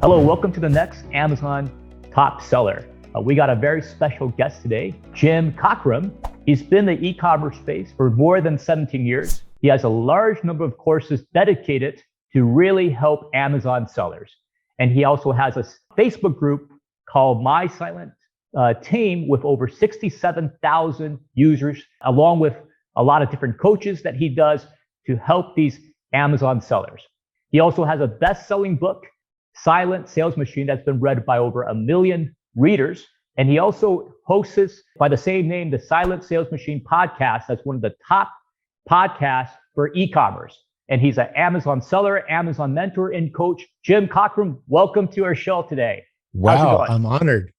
Hello, welcome to the next Amazon Top Seller. We got a very special guest today, Jim Cockrum. He's been in the e-commerce space for more than 17 years. He has a large number of courses dedicated to really help Amazon sellers. And he also has a Facebook group called My Silent Team with over 67,000 users, along with a lot of different coaches that he does to help these Amazon sellers. He also has a best-selling book, Silent Sales Machine, that's been read by over 1 million readers. And he also hosts, by the same name, the Silent Sales Machine podcast. That's one of the top podcasts for e-commerce. And he's an Amazon seller, Amazon mentor, and coach. Jim Cockrum, welcome to our show today. Wow, I'm honored.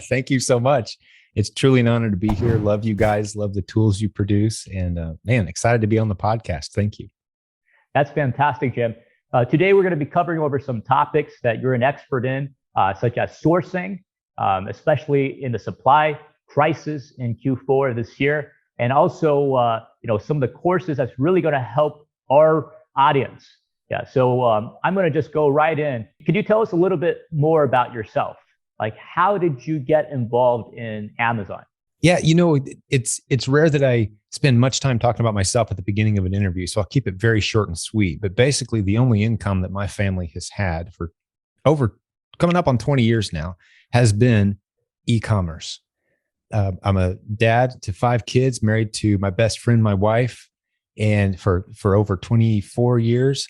Thank you so much. It's truly an honor to be here. Love you guys. Love the tools you produce. And man, excited to be on the podcast. Thank you. That's fantastic, Jim. Today, we're going to be covering over some topics that you're an expert in, such as sourcing, especially in the supply crisis in Q4 this year, and also, some of the courses that's really going to help our audience. Yeah, so I'm going to just go right in. Could you tell us a little bit more about yourself? Like, how did you get involved in Amazon? Yeah, it's rare that I spend much time talking about myself at the beginning of an interview, so I'll keep it very short and sweet. But basically, the only income that my family has had for coming up on 20 years now has been e-commerce. I'm a dad to 5 kids, married to my best friend, my wife, and for over 24 years.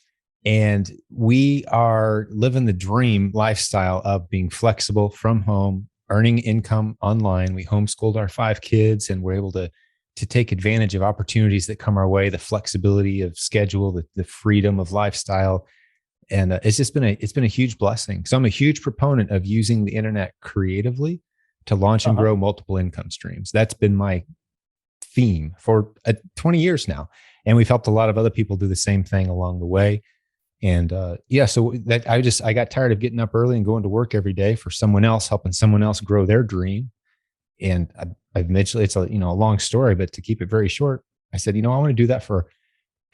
And we are living the dream lifestyle of being flexible from home, earning income online. We homeschooled our 5 kids, and we're able to take advantage of opportunities that come our way, the flexibility of schedule, the freedom of lifestyle. And it's been a huge blessing. So I'm a huge proponent of using the internet creatively to launch and grow multiple income streams. That's been my theme for 20 years now. And we've helped a lot of other people do the same thing along the way. And so that I got tired of getting up early and going to work every day for someone else, helping someone else grow their dream. And I eventually, it's a long story, but to keep it very short, I said, I want to do that for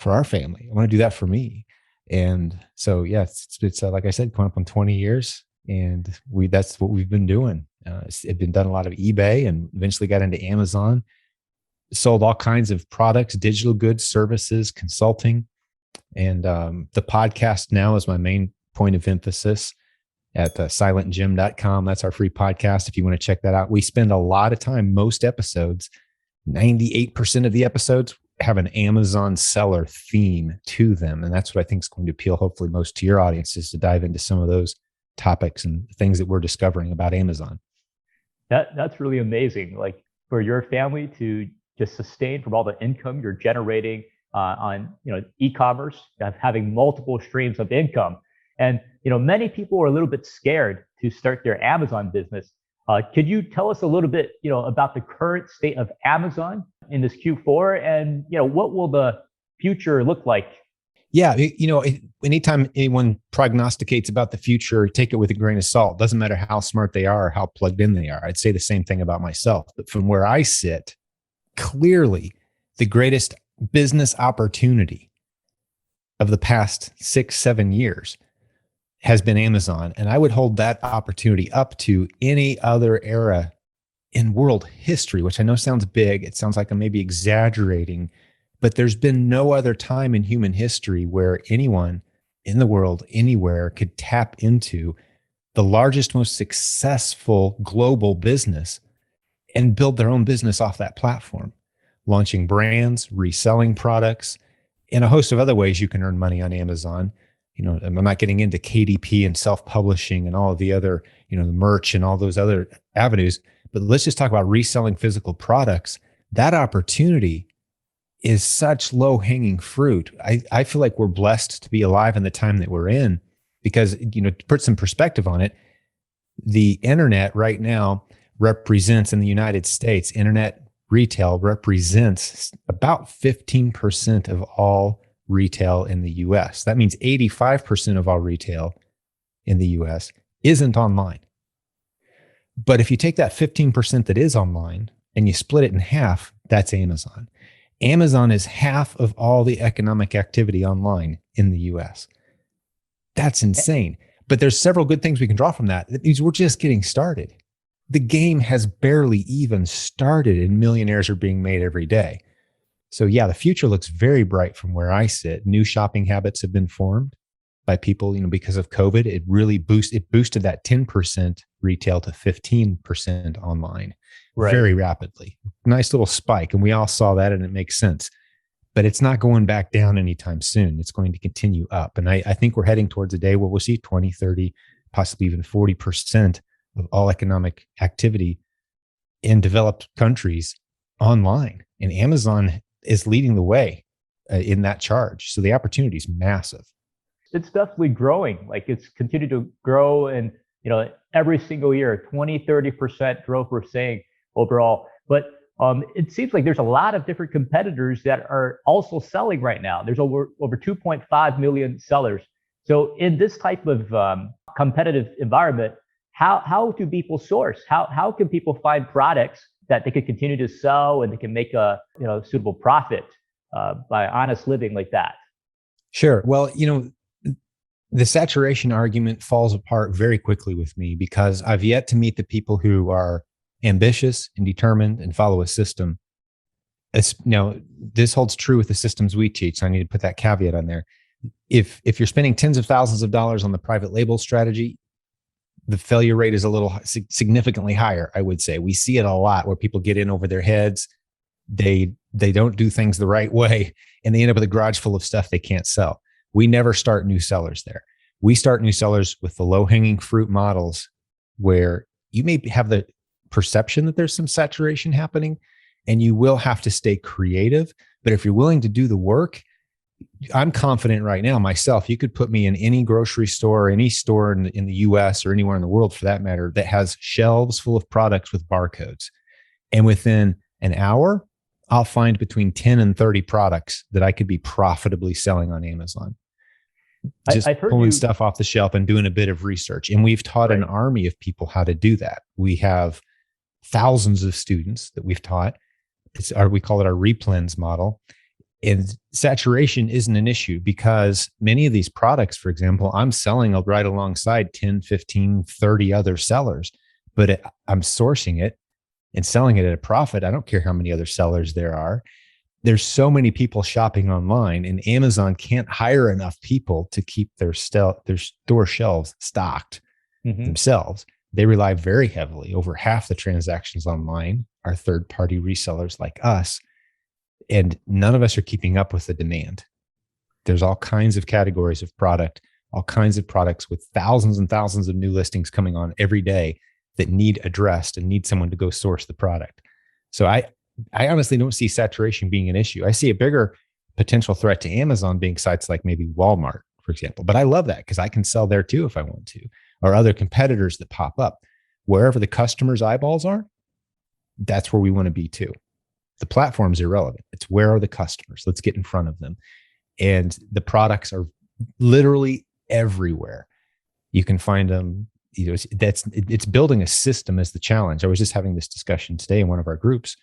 our family. I want to do that for me. And so, yeah, it's like I said, coming up on 20 years, and that's what we've been doing. It's been done a lot of eBay, and eventually got into Amazon, sold all kinds of products, digital goods, services, consulting. And the podcast now is my main point of emphasis at silentjim.com. That's our free podcast if you want to check that out. We spend a lot of time, most episodes, 98% of the episodes have an Amazon seller theme to them. And that's what I think is going to appeal, hopefully, most to your audience, is to dive into some of those topics and things that we're discovering about Amazon. That's really amazing. Like, for your family to just sustain from all the income you're generating on e-commerce, having multiple streams of income. And many people are a little bit scared to start their Amazon business. Could you tell us a little bit about the current state of Amazon in this Q4, and what will the future look like? Yeah, anytime anyone prognosticates about the future, take it with a grain of salt. Doesn't matter how smart they are or how plugged in they are. I'd say the same thing about myself. But from where I sit, clearly the greatest business opportunity of the past 6-7 years has been Amazon. And I would hold that opportunity up to any other era in world history, which I know sounds big. It sounds like I'm maybe exaggerating, but there's been no other time in human history where anyone in the world, anywhere, could tap into the largest, most successful global business and build their own business off that platform, launching brands, reselling products, and a host of other ways you can earn money on Amazon. I'm not getting into KDP and self-publishing and all of the other, the merch and all those other avenues, but let's just talk about reselling physical products. That opportunity is such low-hanging fruit. I feel like we're blessed to be alive in the time that we're in, because, to put some perspective on it, the internet right now represents, in the United States, internet retail represents about 15% of all retail in the US. That means 85% of all retail in the US isn't online. But if you take that 15% that is online and you split it in half, that's Amazon. Amazon is half of all the economic activity online in the US. That's insane. But there's several good things we can draw from that. It means we're just getting started. The game has barely even started and millionaires are being made every day. So yeah, the future looks very bright from where I sit. New shopping habits have been formed by people, because of COVID. It really boosted that 10% retail to 15% online very rapidly. Nice little spike. And we all saw that and it makes sense. But it's not going back down anytime soon. It's going to continue up. And I think we're heading towards a day where we'll see 20, 30, possibly even 40% of all economic activity in developed countries online. And Amazon is leading the way in that charge. So the opportunity is massive. It's definitely growing. Like it's continued to grow, and every single year, 20, 30% growth we're seeing overall. But it seems like there's a lot of different competitors that are also selling right now. There's over 2.5 million sellers. So in this type of competitive environment, how do people source? How can people find products that they could continue to sell and they can make a suitable profit by honest living like that? Sure. Well, the saturation argument falls apart very quickly with me because I've yet to meet the people who are ambitious and determined and follow a system. This holds true with the systems we teach. So I need to put that caveat on there. If you're spending tens of thousands of dollars on the private label strategy, the failure rate is a little significantly higher, I would say. We see it a lot where people get in over their heads. They don't do things the right way, and they end up with a garage full of stuff they can't sell. We never start new sellers there. We start new sellers with the low-hanging fruit models where you may have the perception that there's some saturation happening, and you will have to stay creative. But if you're willing to do the work, I'm confident right now myself, you could put me in any grocery store, any store in the US or anywhere in the world for that matter, that has shelves full of products with barcodes. And within an hour, I'll find between 10 and 30 products that I could be profitably selling on Amazon. Just pulling stuff off the shelf and doing a bit of research. And we've taught an army of people how to do that. We have thousands of students that we've taught. We call it our Replens model. And saturation isn't an issue because many of these products, for example, I'm selling right alongside 10, 15, 30 other sellers, but I'm sourcing it and selling it at a profit. I don't care how many other sellers there are. There's so many people shopping online, and Amazon can't hire enough people to keep their store shelves stocked themselves. They rely very heavily. Over half the transactions online are third-party resellers like us. And none of us are keeping up with the demand. There's all kinds of categories of product, all kinds of products with thousands and thousands of new listings coming on every day that need addressed and need someone to go source the product. So I honestly don't see saturation being an issue. I see a bigger potential threat to Amazon being sites like maybe Walmart, for example. But I love that because I can sell there too if I want to, or other competitors that pop up. Wherever the customer's eyeballs are, that's where we want to be too. The platform's irrelevant. It's where are the customers? Let's get in front of them. And the products are literally everywhere. You can find them. It's building a system as the challenge. I was just having this discussion today in one of our groups.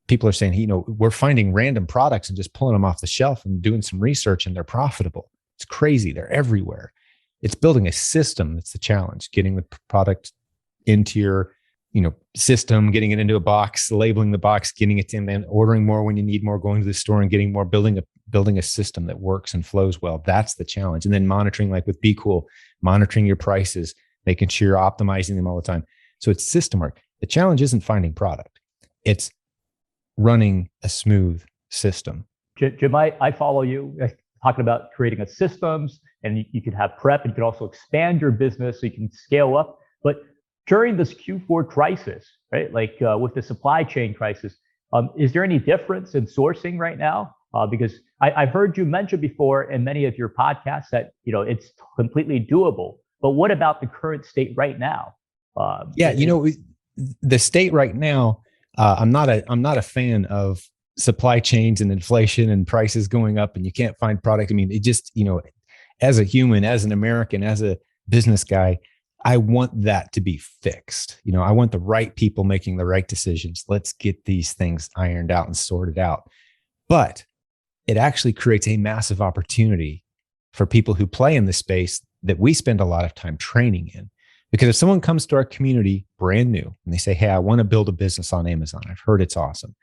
People are saying, we're finding random products and just pulling them off the shelf and doing some research, and they're profitable. It's crazy. They're everywhere. It's building a system that's the challenge, getting the product into your system, getting it into a box, labeling the box, getting it in, then ordering more when you need more, going to the store and getting more, building a system that works and flows well. That's the challenge. And then monitoring, like with BQool, monitoring your prices, making sure you're optimizing them all the time. So it's system work. The challenge isn't finding product. It's running a smooth system. Jim, I follow you talking about creating a systems, and you could have prep, and you could also expand your business so you can scale up. But during this Q4 crisis, right, like with the supply chain crisis, is there any difference in sourcing right now? Because I've heard you mention before in many of your podcasts that it's completely doable. But what about the current state right now? The state right now, I'm not a fan of supply chains and inflation and prices going up and you can't find product. I mean, it just, as a human, as an American, as a business guy, I want that to be fixed. I want the right people making the right decisions. Let's get these things ironed out and sorted out. But it actually creates a massive opportunity for people who play in the space that we spend a lot of time training in. Because if someone comes to our community brand new and they say, hey, I want to build a business on Amazon, I've heard it's awesome.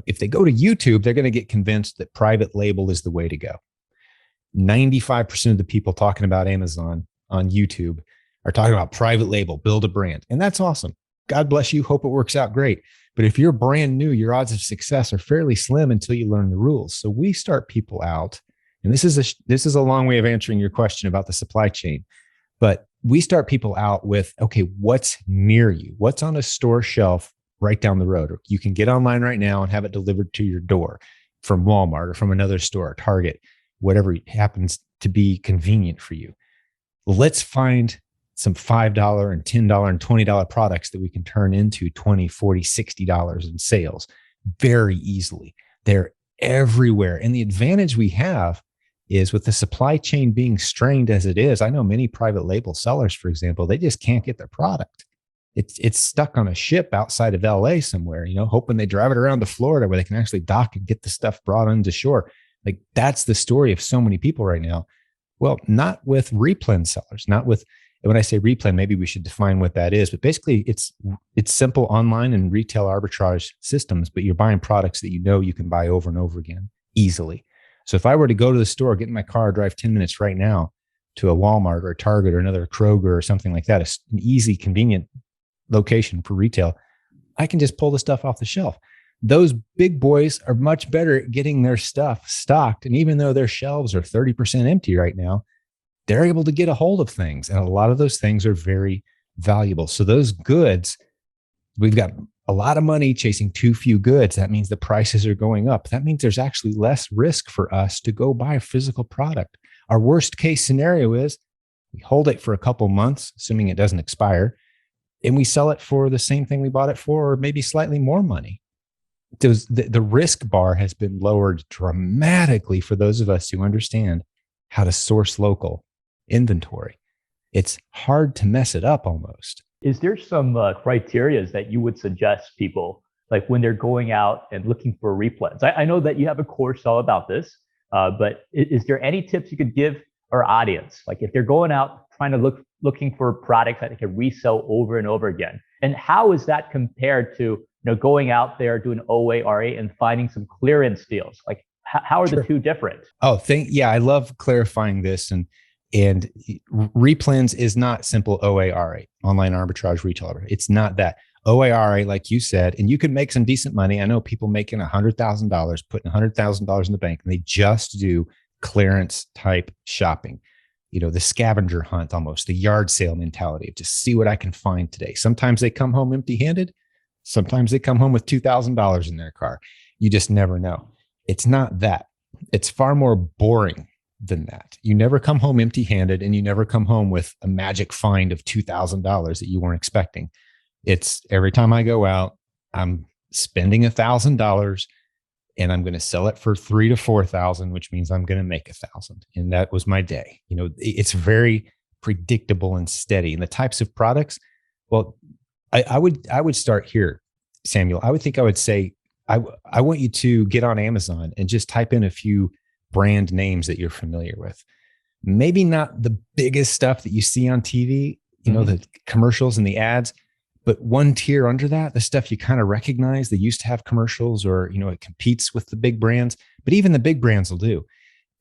If they go to YouTube, they're going to get convinced that private label is the way to go. 95% of the people talking about Amazon on YouTube are talking about private label, build a brand. And that's awesome. God bless you. Hope it works out great. But if you're brand new, your odds of success are fairly slim until you learn the rules. So we start people out, and this is a long way of answering your question about the supply chain. But we start people out with, okay, what's near you? What's on a store shelf right down the road? Or you can get online right now and have it delivered to your door from Walmart or from another store, Target, whatever happens to be convenient for you. Let's find some $5 and $10 and $20 products that we can turn into $20, $40, $60 in sales very easily. They're everywhere. And the advantage we have is with the supply chain being strained as it is. I know many private label sellers, for example, they just can't get their product. It's stuck on a ship outside of LA somewhere, hoping they drive it around to Florida where they can actually dock and get the stuff brought onto shore. Like that's the story of so many people right now. Well, not with Replens sellers, not with, when I say replen, maybe we should define what that is, but basically it's simple online and retail arbitrage systems, but you're buying products that you can buy over and over again easily. So if I were to go to the store, get in my car, drive 10 minutes right now to a Walmart or a Target or another Kroger or something like that, it's an easy, convenient location for retail, I can just pull the stuff off the shelf. Those big boys are much better at getting their stuff stocked. And even though their shelves are 30% empty right now, they're able to get a hold of things. And a lot of those things are very valuable. So those goods, we've got a lot of money chasing too few goods. That means the prices are going up. That means there's actually less risk for us to go buy a physical product. Our worst case scenario is we hold it for a couple months, assuming it doesn't expire, and we sell it for the same thing we bought it for, or maybe slightly more money. The risk bar has been lowered dramatically for those of us who understand how to source local inventory. It's hard to mess it up almost. Is there some criteria that you would suggest people, like when they're going out and looking for replens? I know that you have a course all about this, but is there any tips you could give our audience? Like if they're going out trying to looking for products that they can resell over and over again, and how is that compared to going out there doing OARA and finding some clearance deals? Like how are the two different? I love clarifying this. And Replens is not simple OARA, online arbitrage retail arbitrage. It's not that. OARA, like you said, and you can make some decent money. I know people making $100,000, putting $100,000 in the bank, and they just do clearance type shopping. The scavenger hunt, almost the yard sale mentality of just see what I can find today. Sometimes they come home empty handed. Sometimes they come home with $2,000 in their car. You just never know. It's not that. It's far more boring than that. You never come home empty handed, and you never come home with a magic find of $2,000 that you weren't expecting. It's every time I go out, I'm spending $1,000 and I'm going to sell it for $3,000 to $4,000, which means I'm going to make $1,000. And that was my day. It's very predictable and steady. And the types of products, well, I would start here, Samuel. I would say, I want you to get on Amazon and just type in a few brand names that you're familiar with. Maybe not the biggest stuff that you see on TV, the commercials and the ads, but one tier under that, the stuff you kind of recognize. They used to have commercials, or, it competes with the big brands, but even the big brands will do.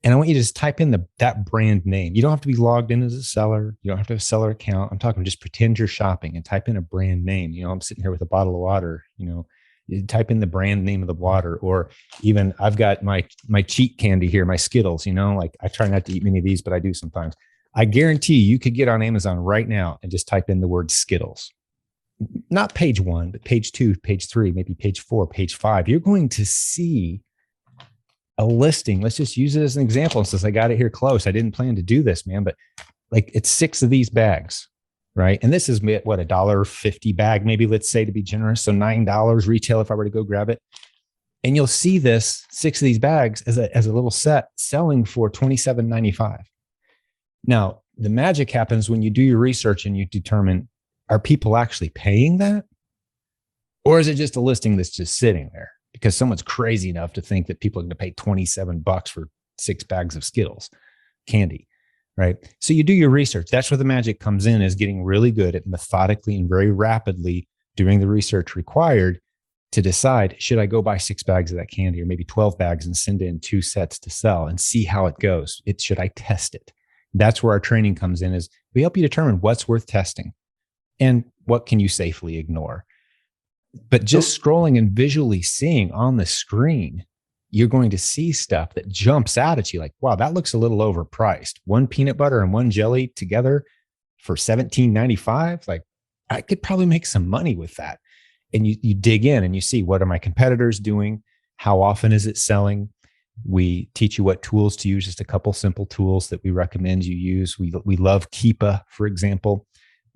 And I want you to just type in that brand name. You don't have to be logged in as a seller. You don't have to have a seller account. I'm talking just pretend you're shopping and type in a brand name. I'm sitting here with a bottle of water, you type in the brand name of the water, or even I've got my cheat candy here, my Skittles, like I try not to eat many of these, but I do sometimes. I guarantee you could get on Amazon right now and just type in the word Skittles. Not page 1, but page 2, page 3, maybe page 4, page 5. You're going to see a listing. Let's just use it as an example. Since I got it here close, I didn't plan to do this, man, but like it's 6 of these bags, right? And this is what, $1.50 bag, maybe, let's say, to be generous. So $9 retail if I were to go grab it. And you'll see this 6 of these bags as a little set selling for $27.95. Now, the magic happens when you do your research and you determine, are people actually paying that? Or is it just a listing that's just sitting there because someone's crazy enough to think that people are going to pay $27 for 6 bags of Skittles candy? right? So you do your research. That's where the magic comes in, is getting really good at methodically and very rapidly doing the research required to decide, should I go buy 6 bags of that candy or maybe 12 bags and send in 2 sets to sell and see how it goes? Should I test it? That's where our training comes in, is we help you determine what's worth testing and what can you safely ignore. But just scrolling and visually seeing on the screen, you're going to see stuff that jumps out at you like, wow, that looks a little overpriced. 1 peanut butter and 1 jelly together for $17.95. Like, I could probably make some money with that. And you dig in and you see, what are my competitors doing? How often is it selling? We teach you what tools to use, just a couple simple tools that we recommend you use. We love Keepa, for example,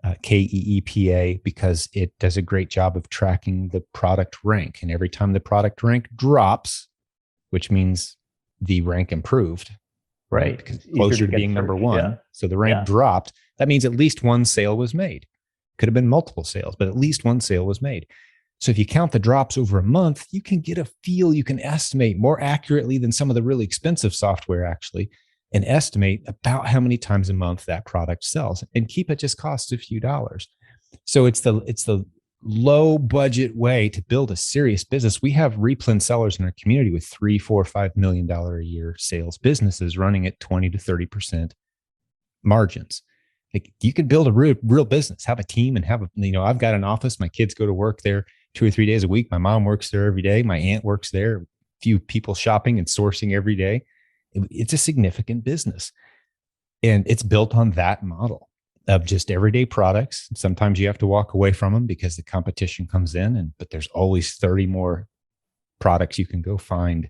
KEEPA, because it does a great job of tracking the product rank. And every time the product rank drops, which means the rank improved, right? Because closer to being number one. Yeah. So the rank dropped. That means at least 1 sale was made. Could have been multiple sales, but at least 1 sale was made. So if you count the drops over a month, you can get a feel, you can estimate more accurately than some of the really expensive software actually, and estimate about how many times a month that product sells. And Keepa just costs a few dollars. So it's the low budget way to build a serious business. We have Replens sellers in our community with $3, $4, $5 million a year sales businesses running at 20 to 30% margins. Like, you can build a real business, have a team, and have I've got an office. My kids go to work there 2 or 3 days a week. My mom works there every day. My aunt works there. A few people shopping and sourcing every day. It's a significant business. And it's built on that model of just everyday products. Sometimes you have to walk away from them because the competition comes in, but there's always 30 more products you can go find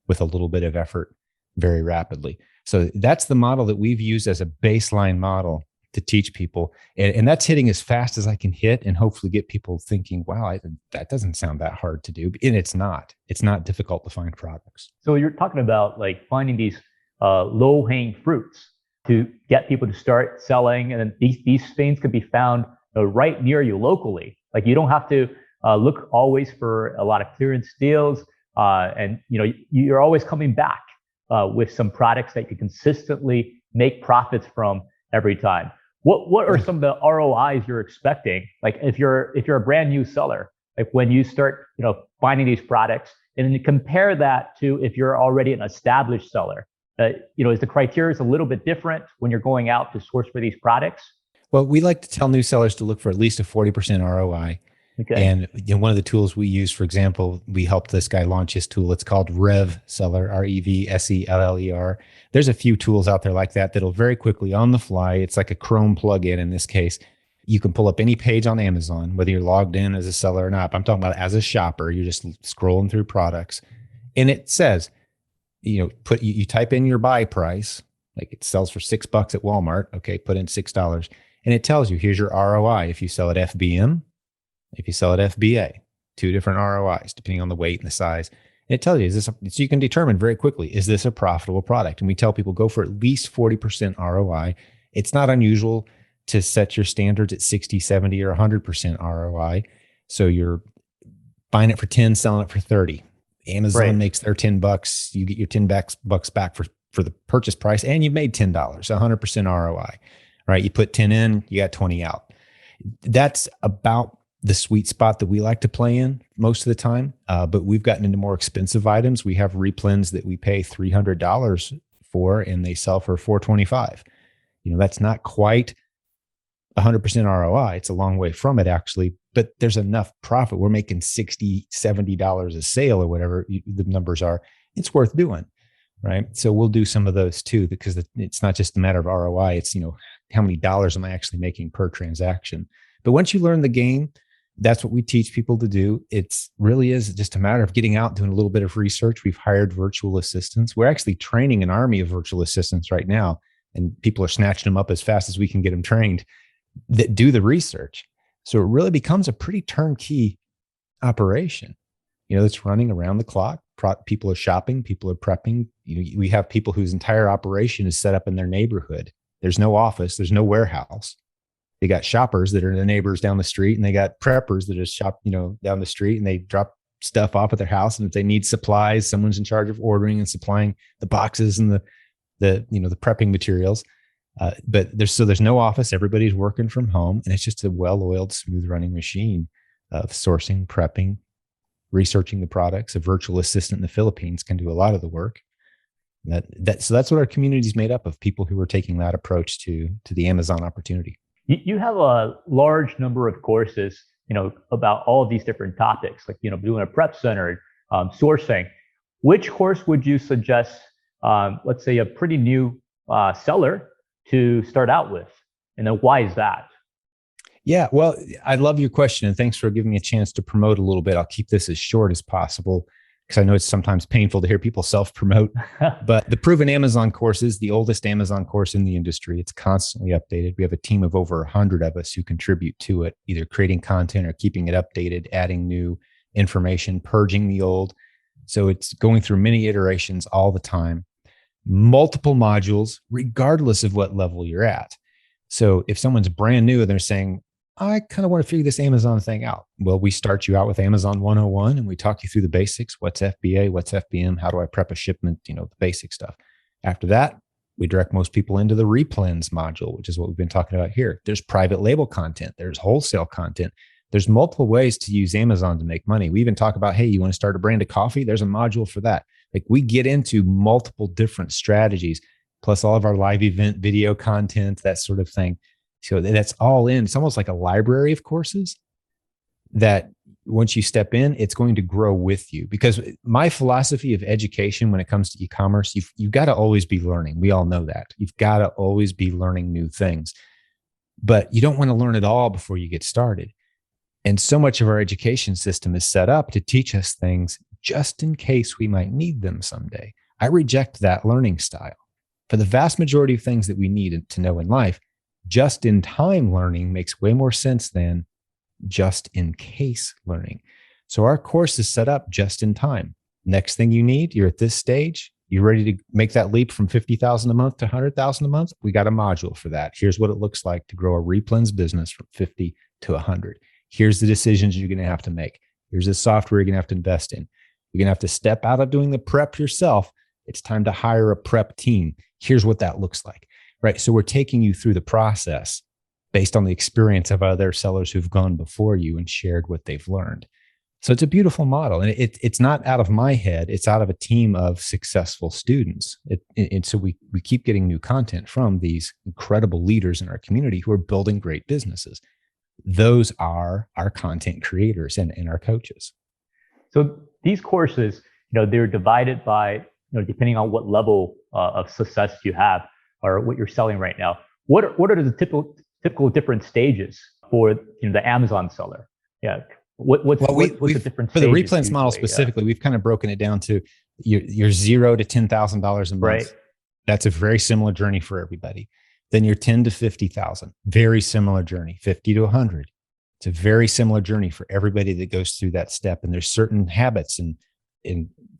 with a little bit of effort very rapidly. So that's the model that we've used as a baseline model to teach people. And that's hitting as fast as I can hit and hopefully get people thinking, wow, that doesn't sound that hard to do. And it's not difficult to find products. So you're talking about like finding these low-hanging fruits to get people to start selling. And then these things could be found right near you locally. Like, you don't have to look always for a lot of clearance deals. And you're always coming back with some products that you consistently make profits from every time. What are some of the ROIs you're expecting? Like, if you're a brand new seller, like when you start finding these products, and then you compare that to if you're already an established seller, is the criteria a little bit different when you're going out to source for these products? Well, we like to tell new sellers to look for at least a 40% ROI. Okay. And one of the tools we use, for example, we helped this guy launch his tool. It's called RevSeller, RevSeller. There's a few tools out there like that that'll very quickly on the fly. It's like a Chrome plugin in this case. You can pull up any page on Amazon, whether you're logged in as a seller or not. But I'm talking about as a shopper. You're just scrolling through products, and it says, you type in your buy price, like it sells for $6 at Walmart. Okay, put in $6, and it tells you, here's your ROI if you sell at FBM. If you sell at FBA, 2 different ROIs, depending on the weight and the size. And it tells you, so you can determine very quickly, is this a profitable product? And we tell people, go for at least 40% ROI. It's not unusual to set your standards at 60, 70, or 100% ROI. So you're buying it for 10, selling it for 30. Amazon makes their $10. You get your $10 back for the purchase price, and you've made $10, 100% ROI, right? You put 10 in, you got 20 out. That's about the sweet spot that we like to play in most of the time. But we've gotten into more expensive items. We have Replens that we pay $300 for, and they sell for $425. That's not quite 100% ROI. It's a long way from it, actually, but there's enough profit. We're making $60, $70 a sale or whatever the numbers are. It's worth doing, right? So we'll do some of those too, because it's not just a matter of ROI. It's, how many dollars am I actually making per transaction? But once you learn the game, that's what we teach people to do. It's really is just a matter of getting out, doing a little bit of research. We've hired virtual assistants. We're actually training an army of virtual assistants right now, and people are snatching them up as fast as we can get them trained that do the research. So it really becomes a pretty turnkey operation, that's running around the clock. People are shopping, people are prepping. We have people whose entire operation is set up in their neighborhood. There's no office, there's no warehouse. They got shoppers that are the neighbors down the street, and they got preppers that just shop, down the street, and they drop stuff off at their house. And if they need supplies, someone's in charge of ordering and supplying the boxes and the prepping materials. But there's no office. Everybody's working from home, and it's just a well-oiled, smooth-running machine of sourcing, prepping, researching the products. A virtual assistant in the Philippines can do a lot of the work. So that's what our community is made up of, people who are taking that approach to the Amazon opportunity. You have a large number of courses, about all of these different topics, like, doing a prep center, sourcing. Which course would you suggest, let's say, a pretty new seller to start out with? And then why is that? Yeah, well, I love your question, and thanks for giving me a chance to promote a little bit. I'll keep this as short as possible because I know it's sometimes painful to hear people self-promote. But the Proven Amazon course is the oldest Amazon course in the industry. It's constantly updated. We have a team of over 100 of us who contribute to it, either creating content or keeping it updated, adding new information, purging the old. So it's going through many iterations all the time, multiple modules, regardless of what level you're at. So if someone's brand new and they're saying, I kind of want to figure this Amazon thing out. Well, we start you out with Amazon 101 and we talk you through the basics. What's FBA? What's FBM? How do I prep a shipment? The basic stuff. After that, we direct most people into the Replens module, which is what we've been talking about here. There's private label content. There's wholesale content. There's multiple ways to use Amazon to make money. We even talk about, hey, you want to start a brand of coffee? There's a module for that. Like, we get into multiple different strategies, plus all of our live event video content, that sort of thing. So that's all in. It's almost like a library of courses that once you step in, it's going to grow with you. Because my philosophy of education when it comes to e-commerce, you've got to always be learning. We all know that. You've got to always be learning new things. But you don't want to learn it all before you get started. And so much of our education system is set up to teach us things just in case we might need them someday. I reject that learning style. For the vast majority of things that we need to know in life, just-in-time learning makes way more sense than just-in-case learning. So our course is set up just in time. Next thing you need, you're at this stage, you're ready to make that leap from $50,000 a month to $100,000 a month. We got a module for that. Here's what it looks like to grow a Replens business from 50 to 100. Here's the decisions you're going to have to make. Here's the software you're going to have to invest in. You're going to have to step out of doing the prep yourself. It's time to hire a prep team. Here's what that looks like. Right. So we're taking you through the process based on the experience of other sellers who've gone before you and shared what they've learned. So it's a beautiful model. And it's not out of my head. It's out of a team of successful students. And so we keep getting new content from these incredible leaders in our community who are building great businesses. Those are our content creators and our coaches. So these courses, they're divided by, depending on what level of success you have, or what you're selling right now. What are the typical different stages for the Amazon seller? Yeah. What's the different for the Replens model specifically? We've kind of broken it down to your $0 to $10,000 a month. Right. That's a very similar journey for everybody. Then your 10 to 50,000, very similar journey. 50 to 100. It's a very similar journey for everybody that goes through that step. And there's certain habits and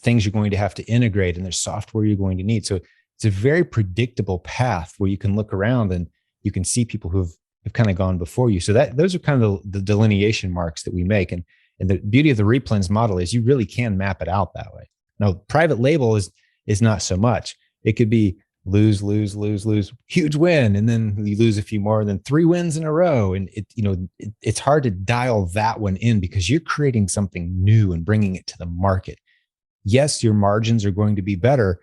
things you're going to have to integrate, and there's software you're going to need. So it's a very predictable path where you can look around and you can see people who've kind of gone before you. So those are kind of the delineation marks that we make. And the beauty of the Replens model is you really can map it out that way. Now, private label is not so much. It could be lose, huge win, and then you lose a few more, and then 3 wins in a row. And it's hard to dial that one in because you're creating something new and bringing it to the market. Yes, your margins are going to be better,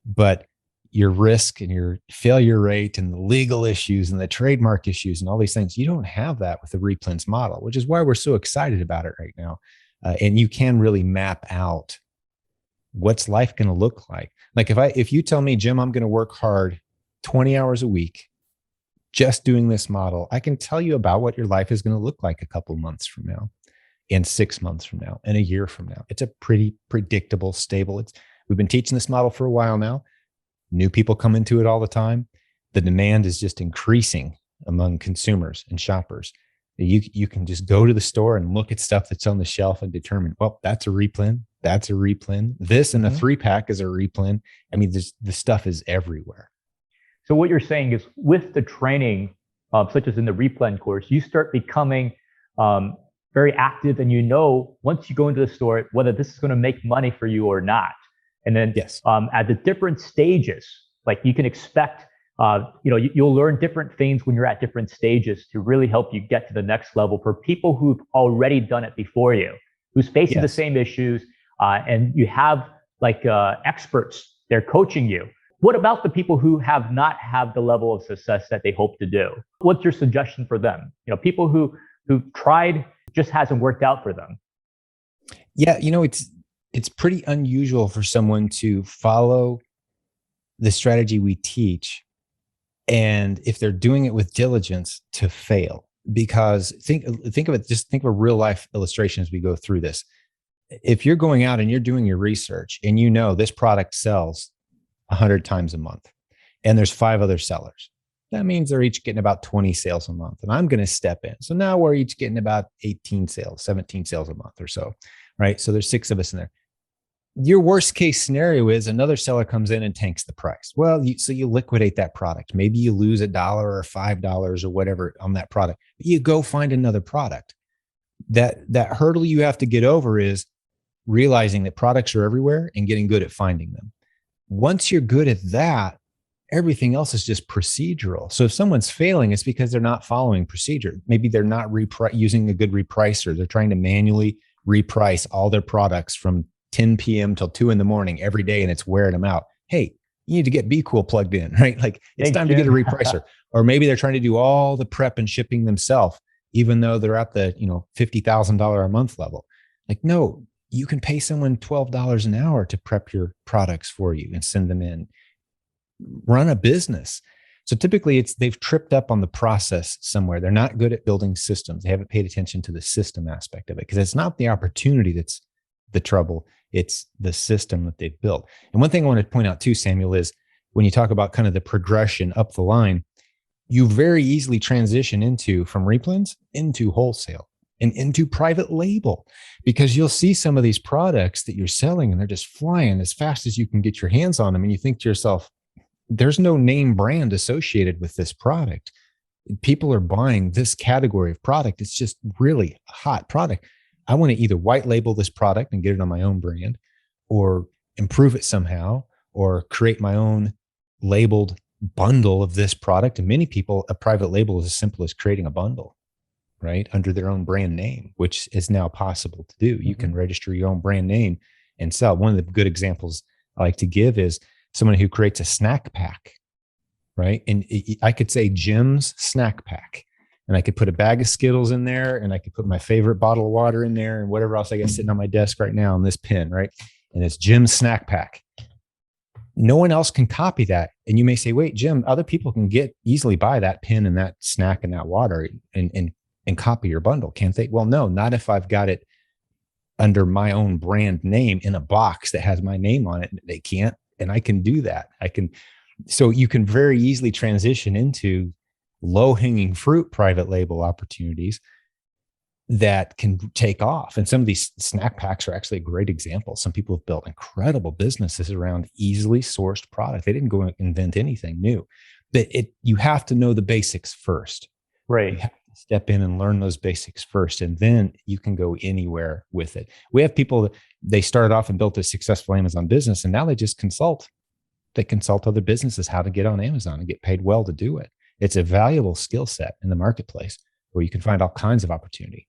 but your risk and your failure rate and the legal issues and the trademark issues and all these things, you don't have that with the Replens model, which is why we're so excited about it right now. And you can really map out what's life going to look like. Like if you tell me, Jim, I'm going to work hard 20 hours a week, just doing this model, I can tell you about what your life is going to look like a couple months from now, and 6 months from now, and a year from now. It's a pretty predictable, stable. We've been teaching this model for a while now. New people come into it all the time. The demand is just increasing among consumers and shoppers. You can just go to the store and look at stuff that's on the shelf and determine, well, that's a Replen. That's a Replen. This in a 3-pack is a Replen. I mean, the stuff is everywhere. So what you're saying is with the training, such as in the Replen course, you start becoming very active, and once you go into the store, whether this is going to make money for you or not. And then yes. At the different stages, like you can expect You'll learn different things when you're at different stages to really help you get to the next level for people who've already done it before you, who's facing the same issues, and you have experts, they're coaching you. What about the people who have not had the level of success that they hope to do? What's your suggestion for them? People who've tried, just hasn't worked out for them. Yeah, it's pretty unusual for someone to follow the strategy we teach, and if they're doing it with diligence, to fail. Because think of it, just think of a real life illustration as we go through this. If you're going out and you're doing your research and this product sells 100 times a month and there's 5 other sellers, that means they're each getting about 20 sales a month, and I'm going to step in. So now we're each getting about 18 sales, 17 sales a month or so, right? So there's 6 of us in there. Your worst case scenario is another seller comes in and tanks the price. Well, so you liquidate that product. Maybe you lose $1 or $5 or whatever on that product. But you go find another product. That hurdle you have to get over is realizing that products are everywhere and getting good at finding them. Once you're good at that, everything else is just procedural. So if someone's failing, it's because they're not following procedure. Maybe they're not using a good repricer. They're trying to manually reprice all their products from 10 p.m. till 2 in the morning every day, and it's wearing them out. Hey, you need to get BQool plugged in, right? Like, it's time to get a repricer. Or maybe they're trying to do all the prep and shipping themselves, even though they're at the $50,000 a month level. Like, no, you can pay someone $12 an hour to prep your products for you and send them in. Run a business. So typically they've tripped up on the process somewhere. They're not good at building systems. They haven't paid attention to the system aspect of it, because it's not the opportunity that's the trouble. It's the system that they've built. And one thing I want to point out too, Samuel, is when you talk about kind of the progression up the line, you very easily transition from Replens into wholesale and into private label, because you'll see some of these products that you're selling and they're just flying as fast as you can get your hands on them. And you think to yourself, there's no name brand associated with this product. People are buying this category of product. It's just really a hot product. I want to either white label this product and get it on my own brand, or improve it somehow, or create my own labeled bundle of this product. And many people, a private label is as simple as creating a bundle, right? Under their own brand name, which is now possible to do. You can register your own brand name and sell. One of the good examples I like to give is someone who creates a snack pack, right? And I could say Jim's snack pack, and I could put a bag of Skittles in there, and I could put my favorite bottle of water in there, and whatever else I got sitting on my desk right now on this pen, right? And it's Jim's snack pack. No one else can copy that. And you may say, wait, Jim, other people can easily buy that pen and that snack and that water and copy your bundle, can't they? Well, no, not if I've got it under my own brand name in a box that has my name on it. They can't. And I can do that. So you can very easily transition into low-hanging fruit private label opportunities that can take off. And some of these snack packs are actually a great example. Some people have built incredible businesses around easily sourced product. They didn't go and invent anything new, but you have to know the basics first. Right. You have to step in and learn those basics first, and then you can go anywhere with it. We have people, they started off and built a successful Amazon business, and now they just consult. They consult other businesses how to get on Amazon and get paid well to do it. It's a valuable skill set in the marketplace where you can find all kinds of opportunity.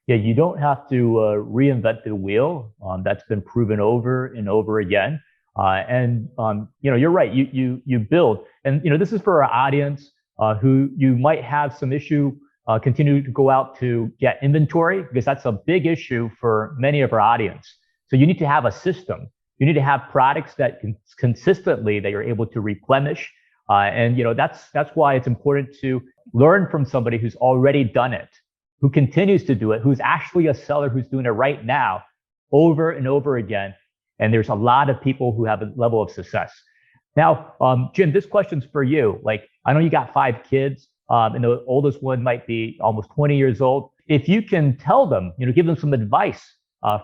Yeah, you don't have to reinvent the wheel. That's been proven over and over again. You're right. You build, and this is for our audience who you might have some issue. Continue to go out to get inventory, because that's a big issue for many of our audience. So you need to have a system. You need to have products that can consistently that you're able to replenish. That's why it's important to learn from somebody who's already done it, who continues to do it, who's actually a seller who's doing it right now over and over again. And there's a lot of people who have a level of success. Now, Jim, this question's for you. Like, I know you got 5 kids. And the oldest one might be almost 20 years old. If you can tell them, give them some advice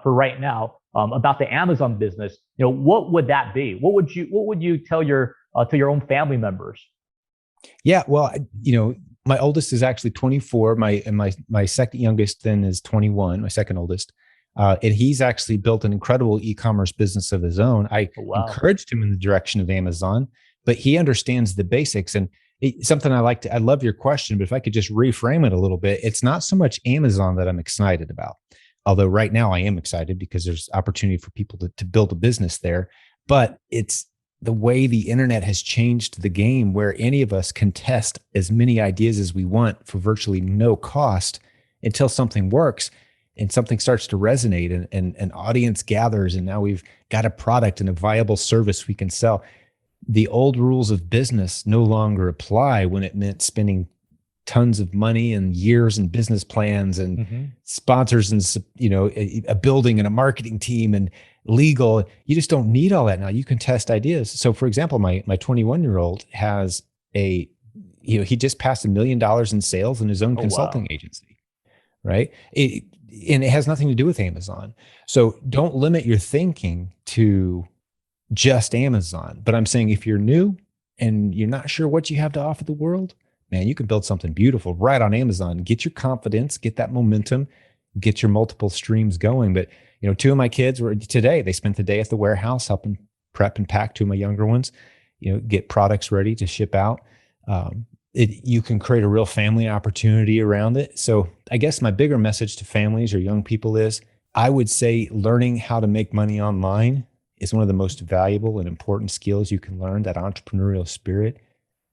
for right now about the Amazon business, what would that be? What would you tell your to your own family members? Yeah, well, my oldest is actually 24. My second youngest then is 21. My second oldest, and he's actually built an incredible e-commerce business of his own. I encouraged him in the direction of Amazon, but he understands the basics. And something I love your question, but if I could just reframe it a little bit, it's not so much Amazon that I'm excited about. Although right now I am excited because there's opportunity for people to build a business there, but it's the way the internet has changed the game where any of us can test as many ideas as we want for virtually no cost until something works and something starts to resonate and an audience gathers. And now we've got a product and a viable service we can sell. The old rules of business no longer apply when it meant spending tons of money and years and business plans and sponsors and, a building and a marketing team and legal. You just don't need all that now. You can test ideas. So for example, my 21-year-old has he just passed $1 million in sales in his own consulting agency, right? And it has nothing to do with Amazon. So don't limit your thinking to just Amazon. But I'm saying if you're new and you're not sure what you have to offer the world, man, you can build something beautiful right on Amazon. Get your confidence, get that momentum, get your multiple streams going. But, two of my kids they spent the day at the warehouse helping prep and pack two of my younger ones, get products ready to ship out. You can create a real family opportunity around it. So I guess my bigger message to families or young people is I would say learning how to make money online is one of the most valuable and important skills you can learn, that entrepreneurial spirit.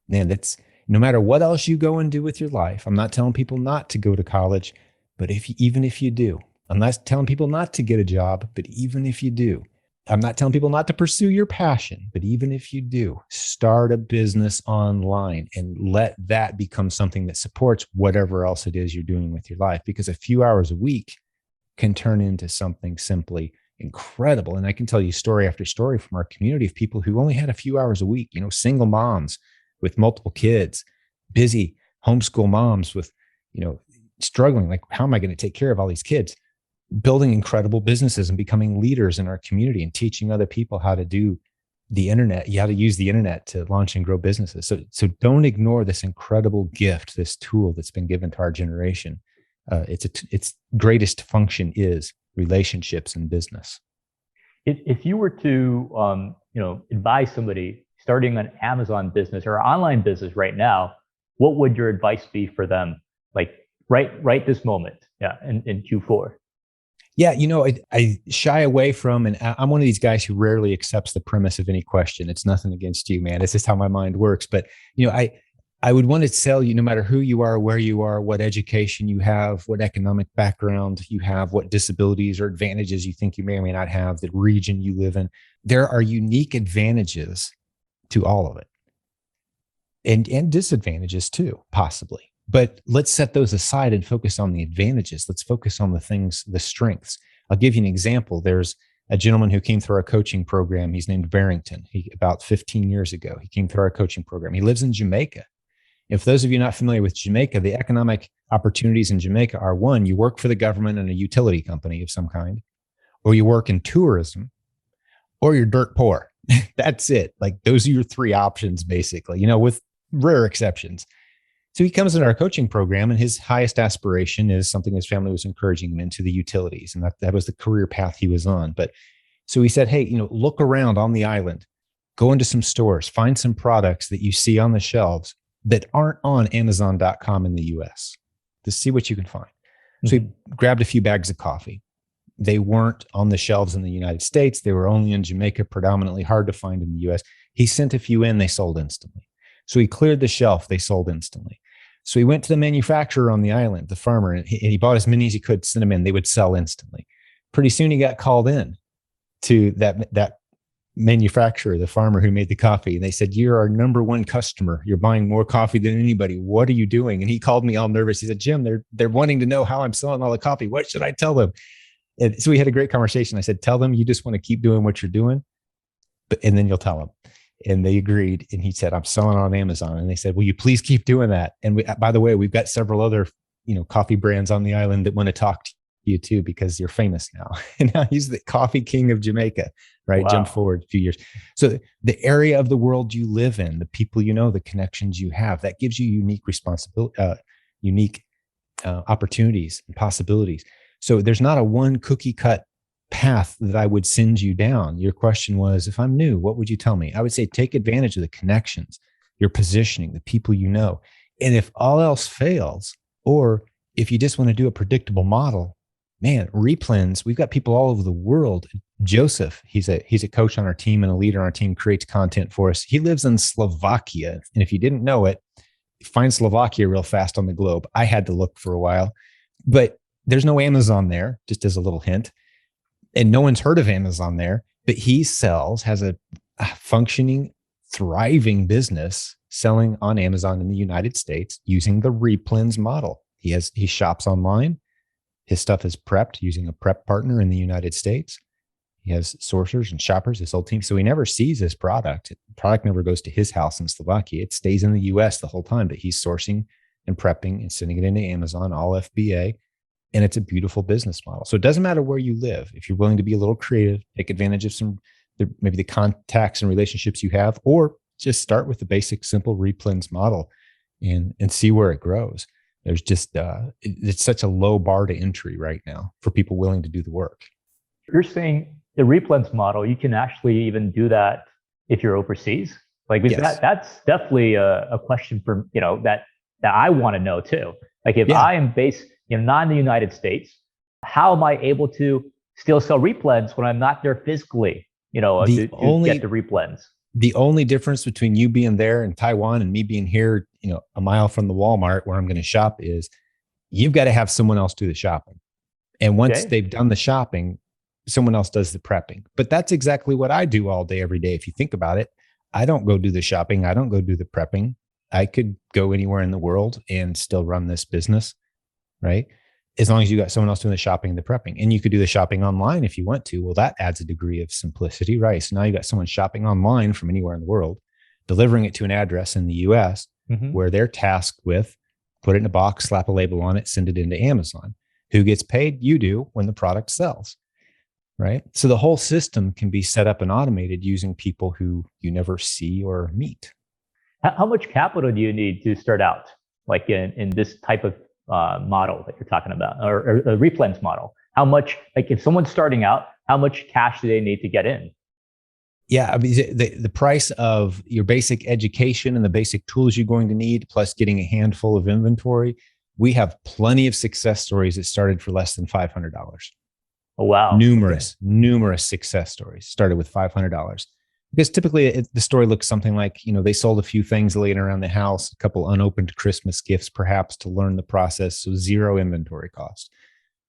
Man, that's no matter what else you go and do with your life. I'm not telling people not to go to college, but even if you do, I'm not telling people not to get a job, but even if you do, I'm not telling people not to pursue your passion, but even if you do, start a business online and let that become something that supports whatever else it is you're doing with your life, because a few hours a week can turn into something simply incredible. And I can tell you story after story from our community of people who only had a few hours a week, single moms with multiple kids, busy homeschool moms with, struggling, like, how am I going to take care of all these kids? Building incredible businesses and becoming leaders in our community and teaching other people how to do the internet, how to use the internet to launch and grow businesses. So don't ignore this incredible gift, this tool that's been given to our generation. Its greatest function is relationships and business. If you were to, advise somebody starting an Amazon business or online business right now, what would your advice be for them? Like right this moment, in Q4. Yeah, I shy away from, and I'm one of these guys who rarely accepts the premise of any question. It's nothing against you, man. It's just how my mind works. But, I would want to tell you, no matter who you are, where you are, what education you have, what economic background you have, what disabilities or advantages you think you may or may not have, the region you live in, there are unique advantages to all of it, and disadvantages too, possibly. But let's set those aside and focus on the advantages. Let's focus on the strengths. I'll give you an example. There's a gentleman who came through our coaching program. He's named Barrington. About 15 years ago, he came through our coaching program. He lives in Jamaica. If those of you not familiar with Jamaica, the economic opportunities in Jamaica are: one, you work for the government in a utility company of some kind, or you work in tourism, or you're dirt poor. That's it. Like, those are your three options, basically, with rare exceptions. So he comes into our coaching program, and his highest aspiration is something his family was encouraging him into, the utilities. And that was the career path he was on. But so he said, hey, look around on the island, go into some stores, find some products that you see on the shelves that aren't on Amazon.com in the US. To see what you can find. So he grabbed a few bags of coffee. They weren't on the shelves in the United States. They were only in Jamaica, predominantly hard to find in the US. He sent a few in, they sold instantly. So he cleared the shelf, they sold instantly. So he went to the manufacturer on the island, the farmer, and he bought as many as he could, send them in. They would sell instantly. Pretty soon he got called in to that manufacturer, the farmer who made the coffee. And they said, you're our number one customer. You're buying more coffee than anybody. What are you doing? And he called me all nervous. He said, Jim, they're wanting to know how I'm selling all the coffee. What should I tell them? And so we had a great conversation. I said, tell them you just want to keep doing what you're doing, and then you'll tell them. And they agreed. And he said, I'm selling on Amazon. And they said, will you please keep doing that? And by the way, we've got several other, coffee brands on the island that want to talk to you too, because you're famous now. And now he's the coffee king of Jamaica, right? Wow. Jump forward a few years. So the area of the world you live in, the people the connections you have, that gives you unique responsibility, unique opportunities and possibilities. So there's not a one cookie cut path that I would send you down. Your question was, if I'm new, what would you tell me? I would say take advantage of the connections, your positioning, the people you know. And if all else fails, or if you just want to do a predictable model, man, Replens, we've got people all over the world. Joseph, he's a coach on our team and a leader on our team, creates content for us. He lives in Slovakia. And if you didn't know it, find Slovakia real fast on the globe. I had to look for a while, but there's no Amazon there, just as a little hint. And no one's heard of Amazon there, but he has a functioning, thriving business selling on Amazon in the United States using the Replens model. He shops online. His stuff is prepped using a prep partner in the United States. He has sourcers and shoppers, his whole team. So he never sees his product. The product never goes to his house in Slovakia. It stays in the US the whole time, but he's sourcing and prepping and sending it into Amazon, all FBA. And it's a beautiful business model. So it doesn't matter where you live. If you're willing to be a little creative, take advantage of maybe the contacts and relationships you have, or just start with the basic, simple Replens model and see where it grows. There's just, it's such a low bar to entry right now for people willing to do the work. You're saying the Replens model, you can actually even do that if you're overseas? Like, yes. That's definitely a question for, that I want to know too. Like if I am based, not in the United States, how am I able to still sell Replens when I'm not there physically, to get the Replens? The only difference between you being there in Taiwan and me being here, a mile from the Walmart where I'm going to shop is you've got to have someone else do the shopping. And once they've done the shopping, someone else does the prepping. But that's exactly what I do all day, every day. If you think about it, I don't go do the shopping. I don't go do the prepping. I could go anywhere in the world and still run this business, right? As long as you got someone else doing the shopping and the prepping. And you could do the shopping online if you want to. Well, that adds a degree of simplicity, right? So now you got someone shopping online from anywhere in the world, delivering it to an address in the US where they're tasked with put it in a box, slap a label on it, send it into Amazon. Who gets paid? You do when the product sells, right? So the whole system can be set up and automated using people who you never see or meet. How much capital do you need to start out, like in this type of model that you're talking about, or a Replens model? How much, like if someone's starting out, how much cash do they need to get in? Yeah, I mean, the price of your basic education and the basic tools you're going to need, plus getting a handful of inventory. We have plenty of success stories that started for less than $500. Oh, wow. Numerous success stories started with $500. Because typically the story looks something like, they sold a few things laying around the house, a couple unopened Christmas gifts, perhaps, to learn the process. So zero inventory cost.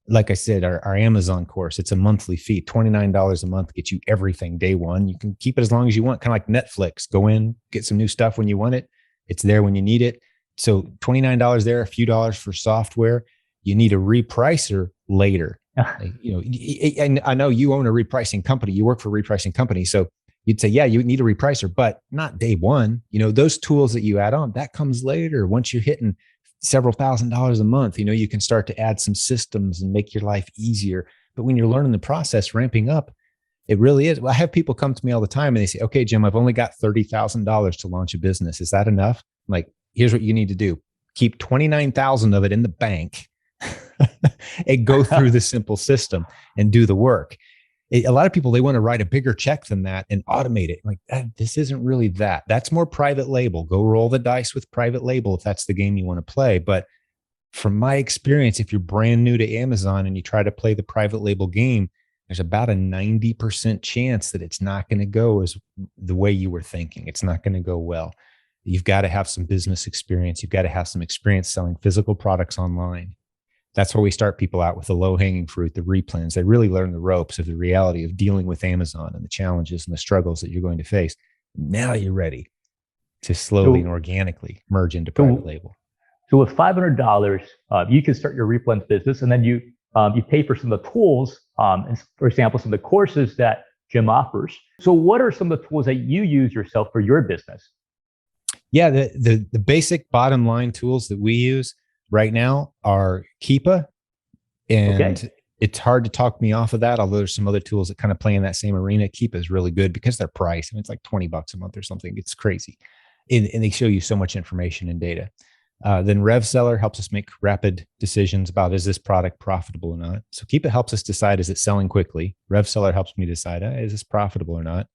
Like I said, our Amazon course, it's a monthly fee, $29 a month, gets you everything day one. You can keep it as long as you want, kind of like Netflix. Go in, get some new stuff when you want it. It's there when you need it. So $29 there, a few dollars for software. You need a repricer later. And I know you own a repricing company. You work for a repricing company. So you'd say, yeah, you need a repricer, but not day one. Those tools that you add on, that comes later. Once you're hitting several $1,000s a month, you can start to add some systems and make your life easier. But when you're learning the process, ramping up, it really is. Well, I have people come to me all the time and they say, okay, Jim, I've only got $30,000 to launch a business. Is that enough? I'm like, here's what you need to do. Keep 29,000 of it in the bank and go through the simple system and do the work. A lot of people, they want to write a bigger check than that and automate it. Like, this isn't really that. That's more private label. Go roll the dice with private label if that's the game you want to play. But from my experience, if you're brand new to Amazon and you try to play the private label game, there's about a 90% chance that it's not going to go as the way you were thinking. It's not going to go well. You've got to have some business experience. You've got to have some experience selling physical products online. That's where we start people out with the low-hanging fruit, the Replens. They really learn the ropes of the reality of dealing with Amazon and the challenges and the struggles that you're going to face. Now you're ready to slowly and organically merge into private label. So with $500, you can start your Replens business, and then you pay for some of the tools, and for example, some of the courses that Jim offers. So what are some of the tools that you use yourself for your business? Yeah, the basic bottom line tools that we use right now are Keepa, and it's hard to talk me off of that. Although there's some other tools that kind of play in that same arena. Keepa is really good because their price, it's like $20 a month or something. It's crazy. And they show you so much information and data. Then RevSeller helps us make rapid decisions about, is this product profitable or not? So Keepa helps us decide, is it selling quickly? RevSeller helps me decide, is this profitable or not?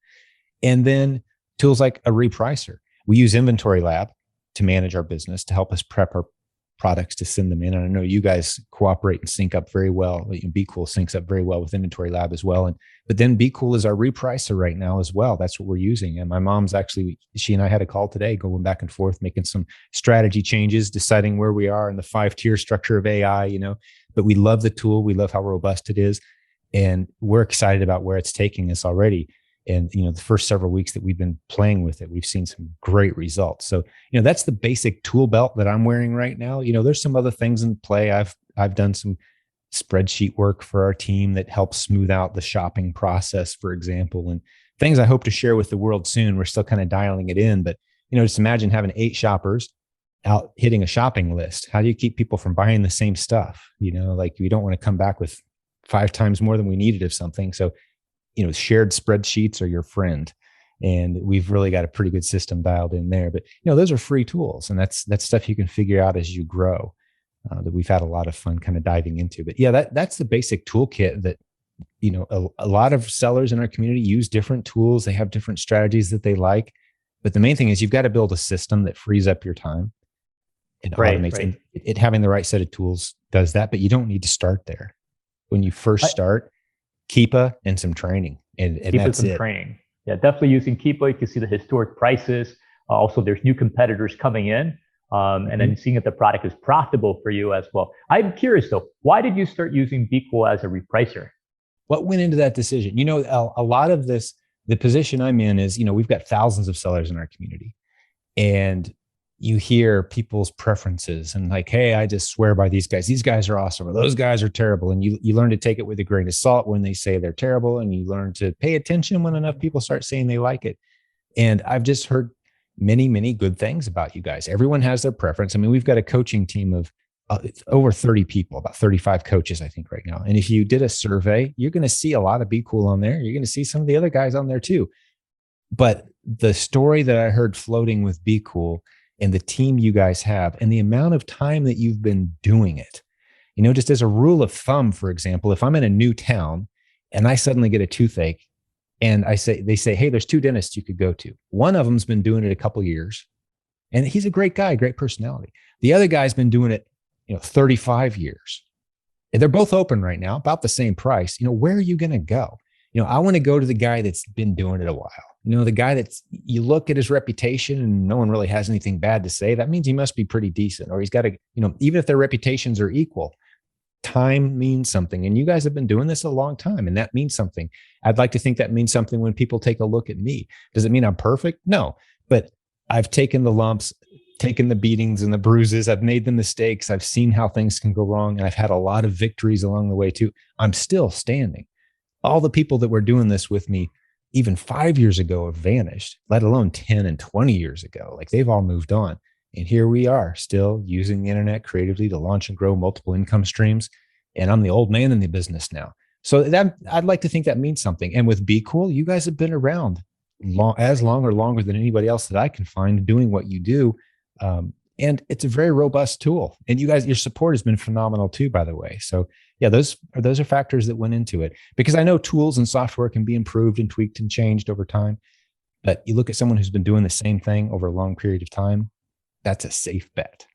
And then tools like a repricer. We use Inventory Lab to manage our business, to help us prep our products to send them in. And I know you guys cooperate and sync up very well. BQool syncs up very well with Inventory Lab as well. But then BQool is our repricer right now as well. That's what we're using. And my mom's actually, she and I had a call today, going back and forth, making some strategy changes, deciding where we are in the 5-tier structure of AI, but we love the tool. We love how robust it is. And we're excited about where it's taking us already. And, the first several weeks that we've been playing with it, we've seen some great results. So, that's the basic tool belt that I'm wearing right now. There's some other things in play. I've done some spreadsheet work for our team that helps smooth out the shopping process, for example, and things I hope to share with the world soon. We're still kind of dialing it in, but, just imagine having 8 shoppers out hitting a shopping list. How do you keep people from buying the same stuff? We don't want to come back with 5 times more than we needed of something. So, shared spreadsheets are your friend. And we've really got a pretty good system dialed in there. But, those are free tools. And that's stuff you can figure out as you grow, that we've had a lot of fun kind of diving into. But yeah, that's the basic toolkit that, a lot of sellers in our community use different tools. They have different strategies that they like. But the main thing is you've got to build a system that frees up your time and automates it. Having the right set of tools does that, but you don't need to start there. When you first start, Keepa and some training, and that's some it. Training. Yeah, definitely using Keepa. You can see the historic prices. Also, there's new competitors coming in, and then seeing if the product is profitable for you as well. I'm curious though, why did you start using BQool as a repricer? What went into that decision? A lot of this, the position I'm in is, we've got thousands of sellers in our community, and you hear people's preferences and like, hey, I just swear by these guys. These guys are awesome, or those guys are terrible. And you learn to take it with a grain of salt when they say they're terrible, and you learn to pay attention when enough people start saying they like it. And I've just heard many, many good things about you guys. Everyone has their preference. I mean, we've got a coaching team of over 30 people, about 35 coaches, I think, right now. And if you did a survey, you're going to see a lot of BQool on there. You're going to see some of the other guys on there too. But the story that I heard floating with BQool and the team you guys have and the amount of time that you've been doing it, just as a rule of thumb, for example, if I'm in a new town and I suddenly get a toothache and they say, hey, there's 2 dentists you could go to. One of them's been doing it a couple of years and he's a great guy, great personality. The other guy's been doing it, 35 years. And they're both open right now, about the same price. Where are you going to go? I want to go to the guy that's been doing it a while. The guy that's, you look at his reputation and no one really has anything bad to say. That means he must be pretty decent, or he's got to, even if their reputations are equal, time means something. And you guys have been doing this a long time, and that means something. I'd like to think that means something when people take a look at me. Does it mean I'm perfect? No, but I've taken the lumps, taken the beatings and the bruises. I've made the mistakes. I've seen how things can go wrong. And I've had a lot of victories along the way too. I'm still standing. All the people that were doing this with me even 5 years ago have vanished, let alone 10 and 20 years ago. Like, they've all moved on. And here we are still using the internet creatively to launch and grow multiple income streams. And I'm the old man in the business now. So that, I'd like to think that means something. And with BQool, you guys have been around as long or longer than anybody else that I can find doing what you do. And it's a very robust tool. And you guys, your support has been phenomenal too, by the way. So yeah, those are factors that went into it, because I know tools and software can be improved and tweaked and changed over time. But you look at someone who's been doing the same thing over a long period of time, that's a safe bet.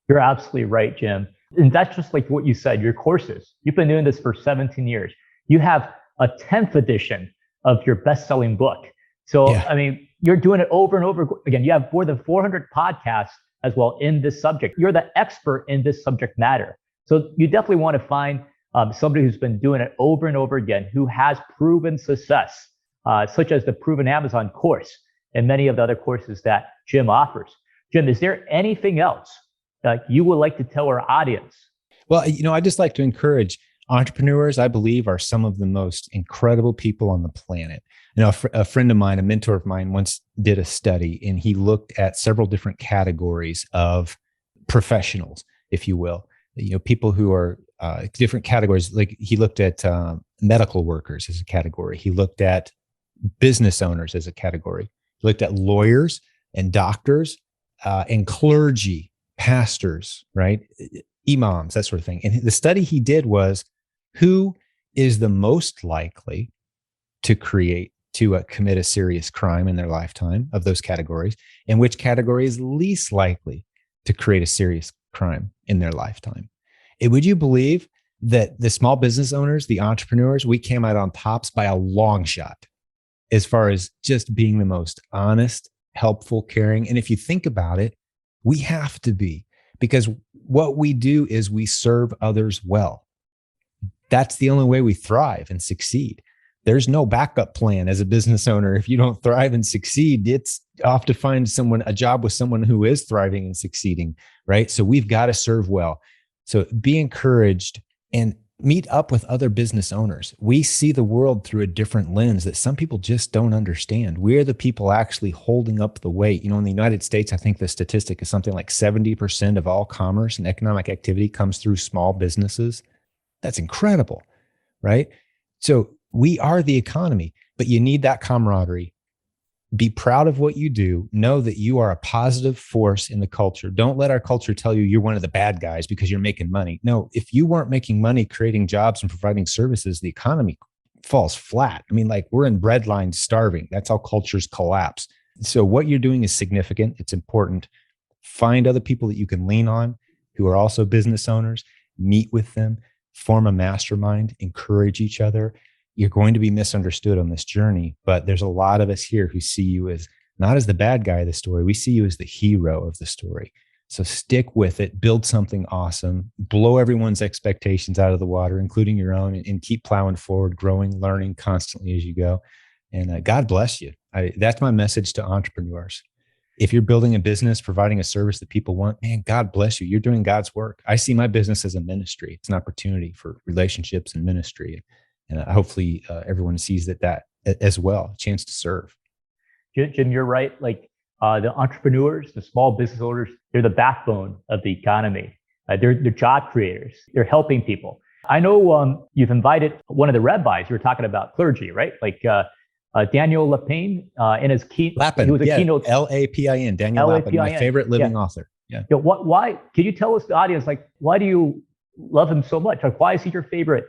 You're absolutely right, Jim. And that's just like what you said, your courses. You've been doing this for 17 years. You have a 10th edition of your best-selling book. So, yeah. I mean, you're doing it over and over again. You have more than 400 podcasts as well in this subject. You're the expert in this subject matter. So you definitely want to find somebody who's been doing it over and over again, who has proven success, such as the Proven Amazon course and many of the other courses that Jim offers. Jim, is there anything else you would like to tell our audience? Well, I just like to encourage entrepreneurs. I believe are some of the most incredible people on the planet. A friend of mine, a mentor of mine, once did a study, and he looked at several different categories of professionals, if you will. People who are different categories. Like, he looked at medical workers as a category. He looked at business owners as a category. He looked at lawyers and doctors and clergy, pastors, right? Imams, that sort of thing. And the study he did was who is the most likely to commit a serious crime in their lifetime of those categories, and which category is least likely to create a serious crime in their lifetime. And would you believe that the small business owners, the entrepreneurs, we came out on tops by a long shot as far as just being the most honest, helpful, caring. And if you think about it, we have to be, because what we do is we serve others well. That's the only way we thrive and succeed. There's no backup plan as a business owner. If you don't thrive and succeed, it's off to find a job with someone who is thriving and succeeding, right? So we've got to serve well. So be encouraged and meet up with other business owners. We see the world through a different lens that some people just don't understand. We're the people actually holding up the weight. In the United States, I think the statistic is something like 70% of all commerce and economic activity comes through small businesses. That's incredible, right? So we are the economy, but you need that camaraderie. Be proud of what you do. Know that you are a positive force in the culture. Don't let our culture tell you you're one of the bad guys because you're making money. No, if you weren't making money, creating jobs and providing services, the economy falls flat. We're in breadlines starving. That's how cultures collapse. So what you're doing is significant. It's important. Find other people that you can lean on who are also business owners. Meet with them. Form a mastermind. Encourage each other. You're going to be misunderstood on this journey, but there's a lot of us here who see you as not as the bad guy of the story. We see you as the hero of the story. So stick with it, build something awesome, blow everyone's expectations out of the water, including your own, and keep plowing forward, growing, learning constantly as you go. And God bless you. That's my message to entrepreneurs. If you're building a business, providing a service that people want, man, God bless you. You're doing God's work. I see my business as a ministry. It's an opportunity for relationships and ministry. And hopefully everyone sees that as well, a chance to serve. Jim, you're right. The entrepreneurs, the small business owners, they're the backbone of the economy. They're job creators. They're helping people. I know you've invited one of the rabbis. You were talking about clergy, right? Daniel Lapin in his Lapin. He was a keynote. Lapin. Daniel Lapin, my favorite living author. Yeah. Why? Can you tell us, the audience, why do you love him so much? Why is he your favorite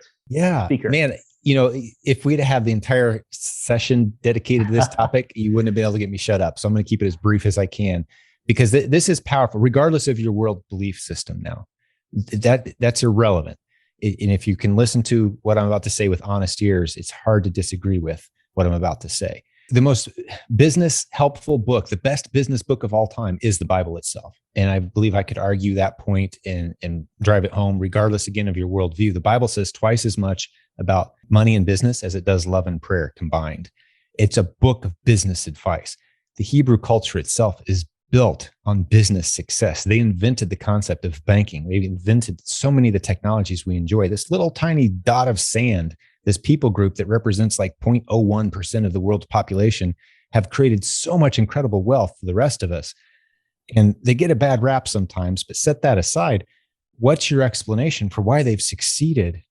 speaker? Man, if we'd have the entire session dedicated to this topic, you wouldn't have been able to get me shut up. So I'm going to keep it as brief as I can, because this is powerful, regardless of your world belief system now. That's irrelevant. And if you can listen to what I'm about to say with honest ears, it's hard to disagree with what I'm about to say. The most business helpful book, the best business book of all time, is the Bible itself. And I believe I could argue that point and drive it home, regardless, again, of your worldview. The Bible says twice as much about money and business as it does love and prayer combined. It's a book of business advice. The Hebrew culture itself is built on business success. They invented the concept of banking. They invented so many of the technologies we enjoy. This little tiny dot of sand, this people group that represents 0.01% of the world's population, have created so much incredible wealth for the rest of us. And they get a bad rap sometimes, but set that aside. What's your explanation for why they've succeeded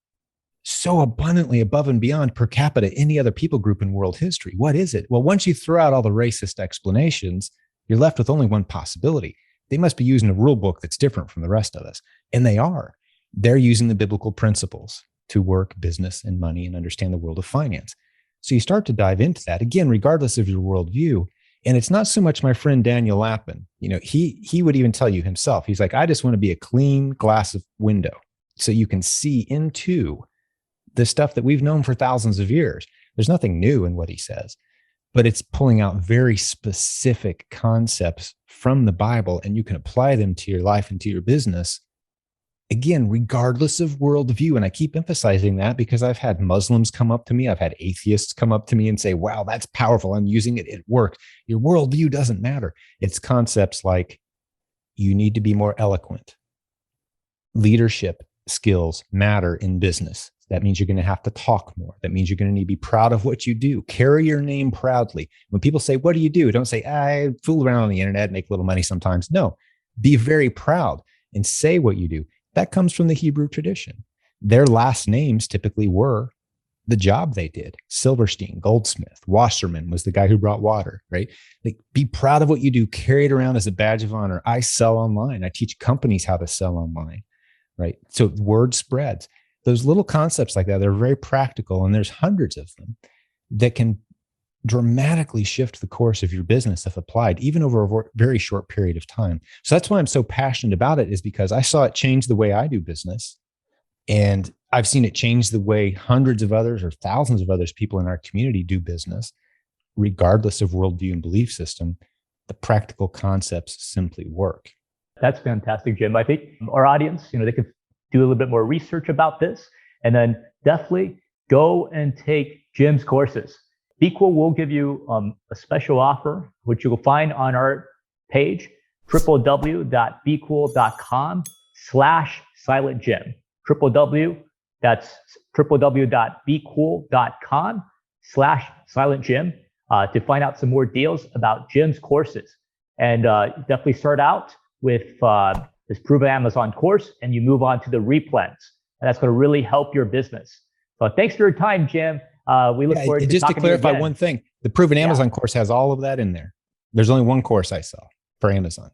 so abundantly above and beyond per capita any other people group in world history? What is it? Well, once you throw out all the racist explanations, you're left with only one possibility. They must be using a rule book that's different from the rest of us. And they are. They're using the biblical principles to work business and money and understand the world of finance. So you start to dive into that, again, regardless of your worldview. And it's not so much my friend Daniel Lapin. He would even tell you himself, he's like, I just want to be a clean glass of window so you can see into the stuff that we've known for thousands of years. There's nothing new in what he says, but it's pulling out very specific concepts from the Bible, and you can apply them to your life and to your business. Again, regardless of worldview. And I keep emphasizing that because I've had Muslims come up to me. I've had atheists come up to me and say, wow, that's powerful. I'm using it. It worked. Your worldview doesn't matter. It's concepts like you need to be more eloquent. Leadership skills matter in business. That means you're going to have to talk more. That means you're going to need to be proud of what you do. Carry your name proudly. When people say, what do you do? Don't say, I fool around on the internet, make a little money sometimes. No, be very proud and say what you do. That comes from the Hebrew tradition. Their last names typically were the job they did. Silverstein, Goldsmith, Wasserman was the guy who brought water, right? Like, be proud of what you do, carry it around as a badge of honor. I sell online. I teach companies how to sell online, right? So word spreads. Those little concepts like that, they're very practical, and there's hundreds of them that can dramatically shift the course of your business if applied, even over a very short period of time. So that's why I'm so passionate about it, is because I saw it change the way I do business. And I've seen it change the way hundreds of others or thousands of others people in our community do business, regardless of worldview and belief system. The practical concepts simply work. That's fantastic, Jim. I think our audience, they could do a little bit more research about this, and then definitely go and take Jim's courses. BQool will give you a special offer, which you will find on our page, www.bqool.com/silentjim. That's www.bqool.com/silentjim to find out some more deals about Jim's courses. And definitely start out with this Proven Amazon course, and you move on to the Replens. And that's going to really help your business. So thanks for your time, Jim. We look forward to just talking to clarify to you again. one thing. The Proven Amazon course has all of that in there. There's only one course I sell for Amazon.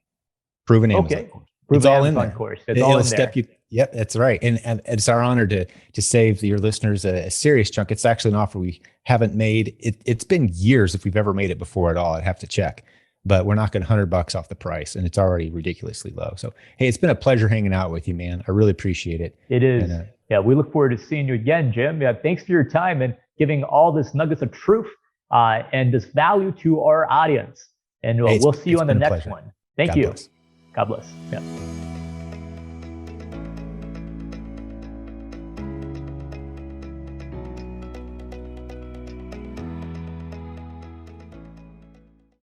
Proven Amazon course. Proven It's all Amazon in there. course. It's all in there. Yep, that's right. And it's our honor to save your listeners a serious chunk. It's actually an offer we haven't made. It's been years if we've ever made it before at all. I'd have to check, but we're knocking $100 off the price, and it's already ridiculously low. So, hey, it's been a pleasure hanging out with you, man. I really appreciate it. It is. And, we look forward to seeing you again, Jim. Thanks for your time and giving all this nuggets of truth and this value to our audience. And we'll see you on the next one. Thank you. God bless. Yeah.